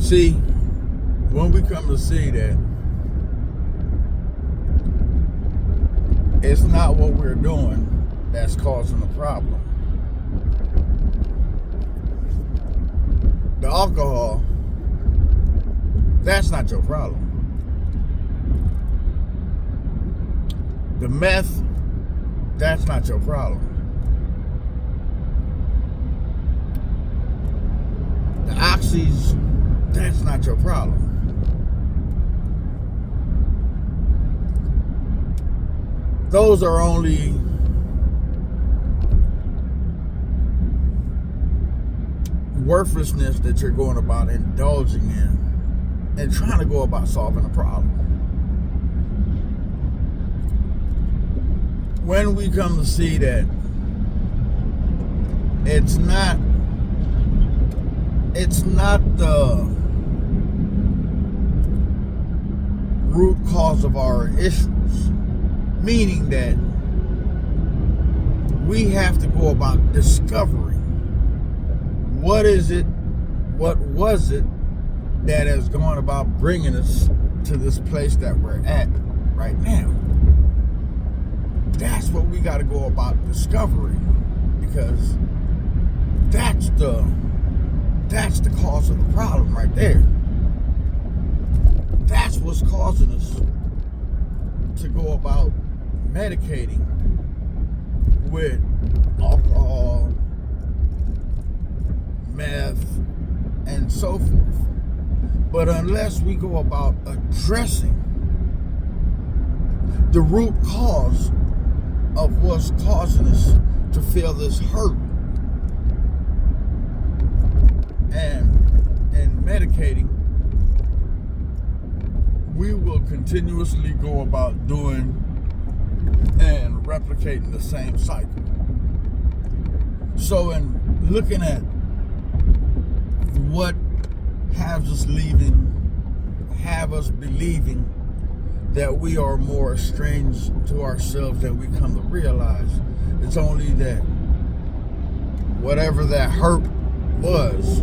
See, when we come to see that it's not what we're doing that's causing the problem. The alcohol, that's not your problem. The meth, that's not your problem. The oxys, that's not your problem. Those are only worthlessness that you're going about indulging in and trying to go about solving a problem. When we come to see that it's not the root cause of our issues, meaning that we have to go about discovering what was it that has gone about bringing us to this place that we're at right now. That's what we got to go about discovering, because that's the cause of the problem right there. That's what's causing us to go about medicating with alcohol, meth, and so forth. But unless we go about addressing the root cause of what's causing us to feel this hurt and medicating, we will continuously go about doing and replicating the same cycle. So in looking at what have us believing that we are more estranged to ourselves than we come to realize, it's only that whatever that hurt was,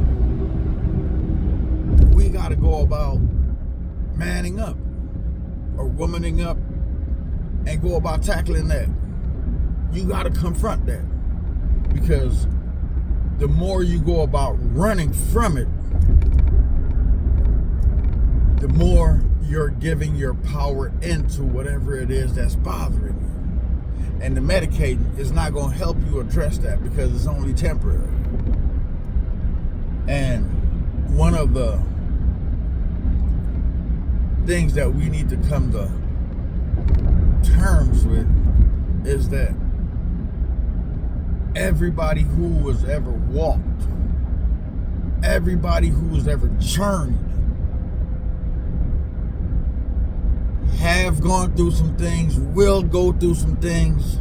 we got to go about manning up or womaning up and go about tackling that. You got to confront that, because the more you go about running from it, the more you're giving your power into whatever it is that's bothering you. And the medicating is not going to help you address that, because it's only temporary. And one of the things that we need to come to terms with is that everybody who has ever walked, everybody who has ever journeyed, have gone through some things, will go through some things.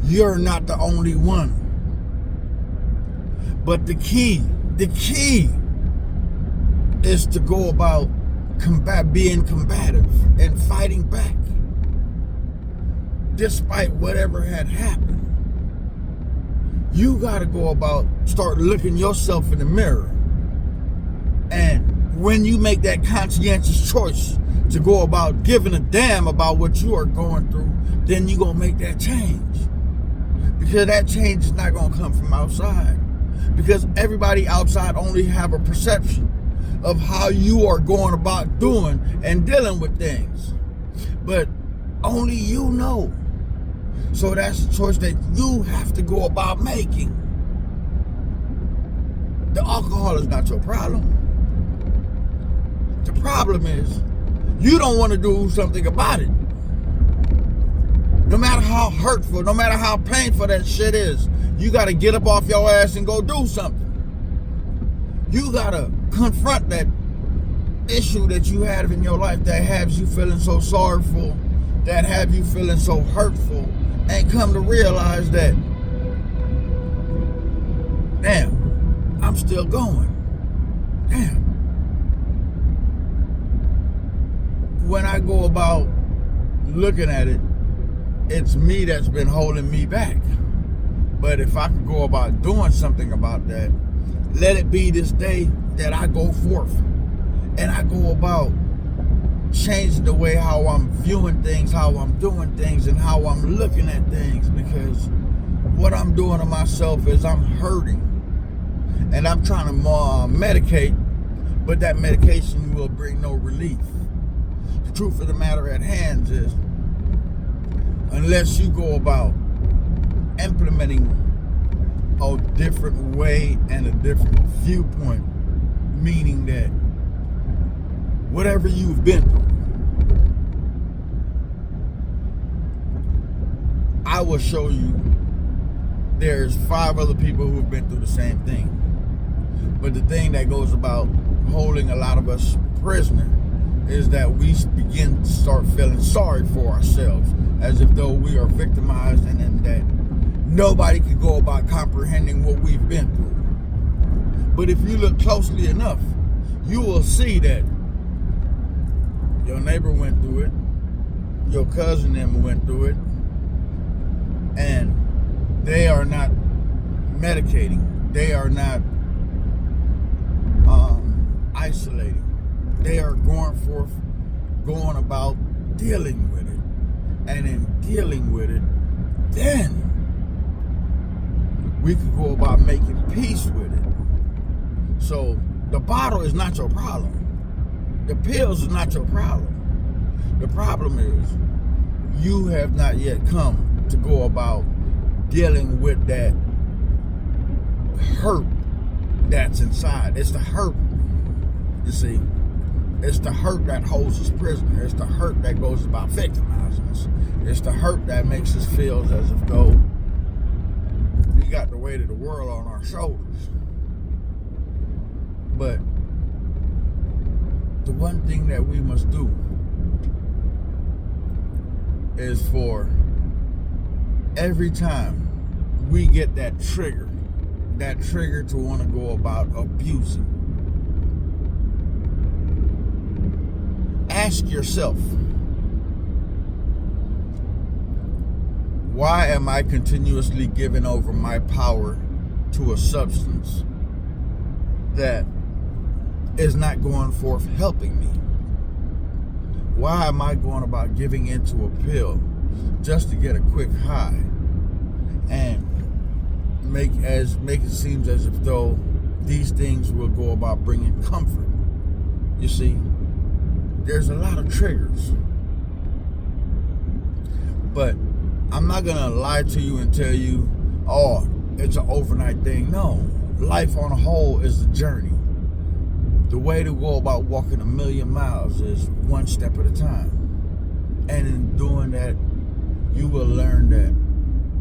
You're not the only one. But the key is to go about being combative and fighting back despite whatever had happened. You got to go about start looking yourself in the mirror, and when you make that conscientious choice to go about giving a damn about what you are going through, then you're going to make that change, because that change is not going to come from outside, because everybody outside only have a perception of how you are going about doing and dealing with things, but only you know. So that's a choice that you have to go about making. The alcohol is not your problem. The problem is you don't want to do something about it. No matter how hurtful, no matter how painful that shit is, you got to get up off your ass and go do something. You got to confront that issue that you had in your life that has you feeling so sorrowful, that have you feeling so hurtful, and come to realize that, damn, I'm still going. Damn. When I go about looking at it, it's me that's been holding me back. But if I could go about doing something about that, let it be this day that I go forth and I go about changing the way how I'm viewing things, how I'm doing things, and how I'm looking at things, because what I'm doing to myself is I'm hurting, and I'm trying to medicate, but that medication will bring no relief. The truth of the matter at hand is, unless you go about implementing a different way and a different viewpoint, meaning that whatever you've been through, I will show you there's 5 other people who have been through the same thing. But the thing that goes about holding a lot of us prisoner is that we begin to start feeling sorry for ourselves, as if though we are victimized, and that nobody can go about comprehending what we've been through. But if you look closely enough, you will see that your neighbor went through it, your cousin them went through it, and they are not medicating. They are not isolating. They are going about dealing with it. And in dealing with it, then we could go about making peace with it. So the bottle is not your problem. The pills is not your problem. The problem is you have not yet come to go about dealing with that hurt that's inside. It's the hurt, you see. It's the hurt that holds us prisoner. It's the hurt that goes about victimizing us. It's the hurt that makes us feel as if though we got the weight of the world on our shoulders. But the one thing that we must do is, for every time we get that trigger to want to go about abusing, ask yourself, why am I continuously giving over my power to a substance that is not going forth helping me? Why am I going about giving into a pill just to get a quick high and make it seem as if though these things will go about bringing comfort? You see, there's a lot of triggers, but I'm not gonna lie to you and tell you, oh, it's an overnight thing. No, life on a whole is a journey. The way to go about walking 1,000,000 miles is one step at a time. And in doing that, you will learn that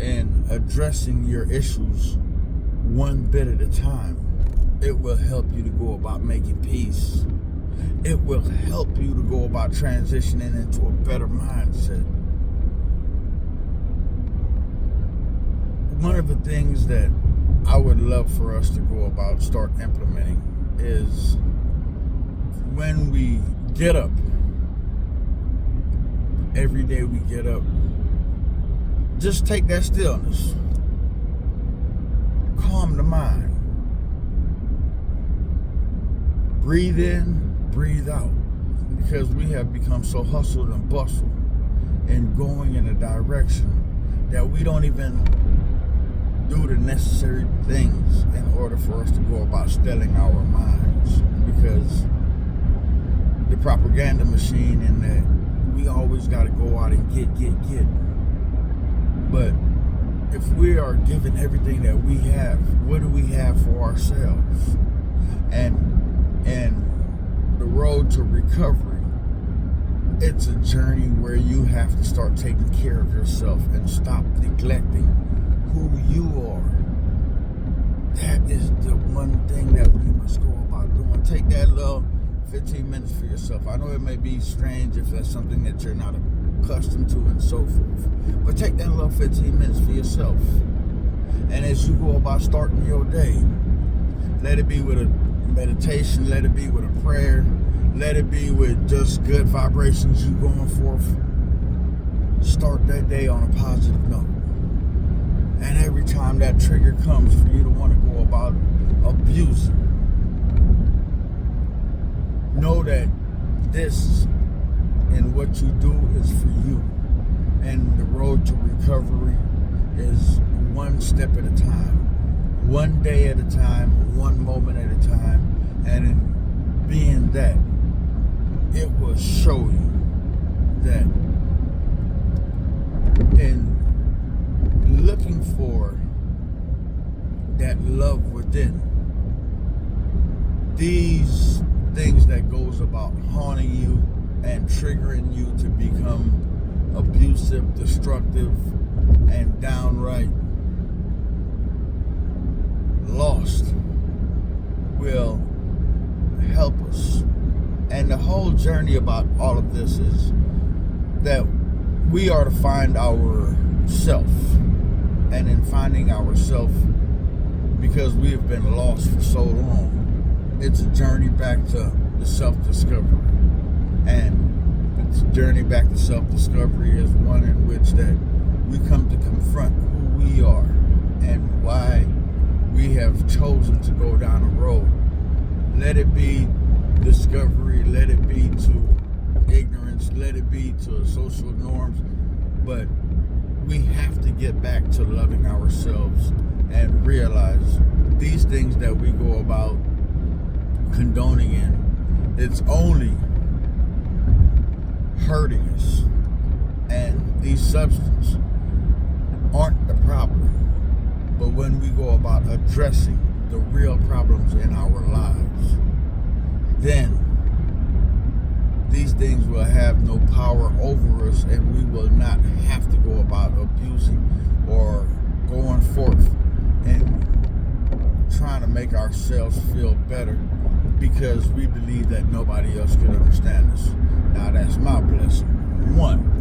in addressing your issues one bit at a time, it will help you to go about making peace. It will help you to go about transitioning into a better mindset. One of the things that I would love for us to go about start implementing is, when we get up, every day we get up, just take that stillness, calm the mind, breathe in, breathe out, because we have become so hustled and bustled and going in a direction that we don't even do the necessary things in order for us to go about stilling our minds, because the propaganda machine in that we always got to go out and get. But if we are given everything that we have, what do we have for ourselves? And the road to recovery, it's a journey where you have to start taking care of yourself and stop neglecting who you are. That is the one thing that we must go about doing. Take that little 15 minutes for yourself. I know it may be strange if that's something that you're not accustomed to and so forth, but take that little 15 minutes for yourself. And as you go about starting your day, let it be with a meditation, let it be with a prayer, let it be with just good vibrations, you going forth. Start that day on a positive note. And every time that trigger comes for you to want to go about abusing, know that this and what you do is for you. And the road to recovery is one step at a time, one day at a time, one moment at a time. And in being that, it will show you that in looking for that love within, these things that goes about haunting you and triggering you to become abusive, destructive, and downright lost will help us. And the whole journey about all of this is that we are to find ourself. And in finding ourself, because we have been lost for so long, it's a journey back to the self-discovery. And it's a journey back to self-discovery is one in which that we come to confront who we are and why we have chosen to go down a road. Let it be discovery, let it be to ignorance, let it be to social norms, but we have to get back to loving ourselves and realize these things that we go about condoning in, it's only hurting us, and these substances aren't the problem. But when we go about addressing the real problems in our lives, then these things will have no power over us, and we will not have to go about abusing or going forth and trying to make ourselves feel better because we believe that nobody else could understand us. Now that's my blessing. One.